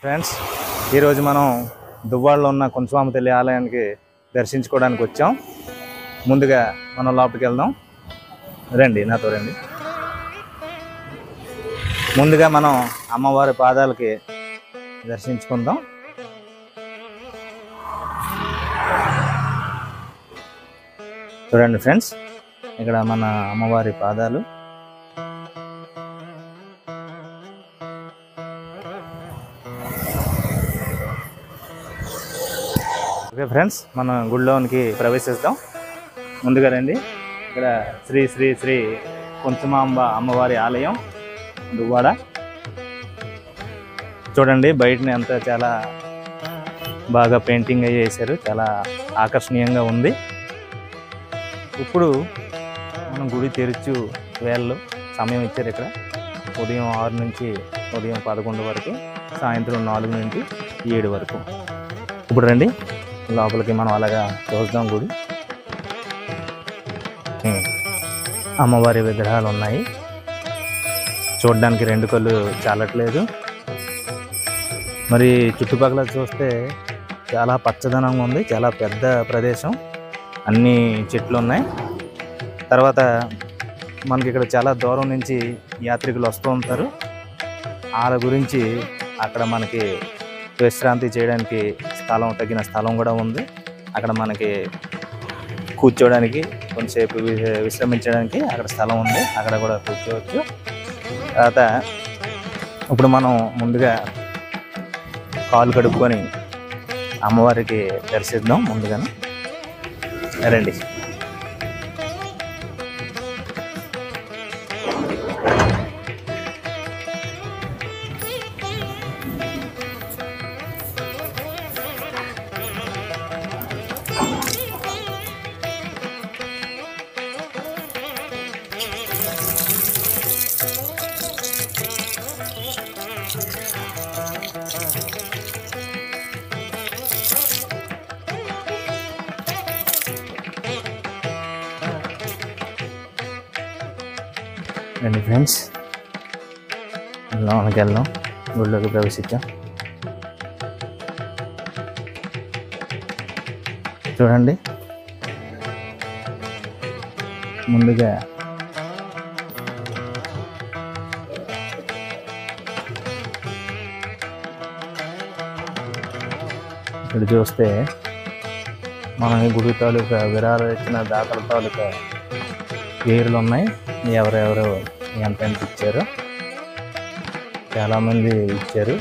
Friends, ఈరోజు మనం దువ్వాడలో ఉన్న కుంచమాంబ తల్లి ఆలయానికి దర్శించుకోవడానికి వచ్చాం. ముందుగా మనం లోపలికి వెళ్దాం. రండి, నాతో రండి. ముందుగా మనం అమ్మవారి పాదాలకి దర్శించుకుందాం. చూడండి ఫ్రెండ్స్, ఇక్కడ మన అమ్మవారి పాదాలు. ఓకే ఫ్రెండ్స్, మనం గుడిలోనికి ప్రవేశిస్తాం. ముందుగా రండి. ఇక్కడ శ్రీ శ్రీ శ్రీ కుంచమాంబ అమ్మవారి ఆలయం దువ్వాడ. చూడండి, బయటని అంతా చాలా బాగా పెయింటింగ్ అయ్యి వేశారు. చాలా ఆకర్షణీయంగా ఉంది. ఇప్పుడు మనం గుడి తెరచు వేళలు సమయం ఇచ్చారు. ఇక్కడ ఉదయం 6 నుంచి ఉదయం 11 వరకు, సాయంత్రం 4 నుంచి 7 వరకు. ఇప్పుడు రండి, లోపలికి మనం అలాగా చూద్దాం. గుడి అమ్మవారి విగ్రహాలు ఉన్నాయి. చూడడానికి 2 కళ్ళు చాలట్లేదు. మరి చుట్టుపక్కల చూస్తే చాలా పచ్చదనంగా ఉంది. చాలా పెద్ద ప్రదేశం, అన్ని చెట్లు ఉన్నాయి. తర్వాత మనకి ఇక్కడ చాలా దూరం నుంచి యాత్రికులు వస్తూ ఉంటారు. వాళ్ళ గురించి అక్కడ మనకి విశ్రాంతి చేయడానికి తగిన స్థలం కూడా ఉంది. అక్కడ మనకి కూర్చోవడానికి, కొంతసేపు విశ్రమించడానికి అక్కడ స్థలం ఉంది. అక్కడ కూడా కూర్చోవచ్చు. తర్వాత ఇప్పుడు మనం ముందుగా కాలు కడుక్కొని అమ్మవారికి దర్శిద్దాం. ముందుగానే రండి. రండి ఫ్రెండ్స్, లోనికి వెళ్దాం. గుడిలోకి ప్రవేశించాం. చూడండి, ముందుగా ఇక్కడ చూస్తే మన గుడి తాలూకా విరాళాలు ఇచ్చిన దాతల తాలూకా పేర్లు ఉన్నాయి. ఎవరెవరు ఎంత ఇచ్చారు, చాలామంది ఇచ్చారు.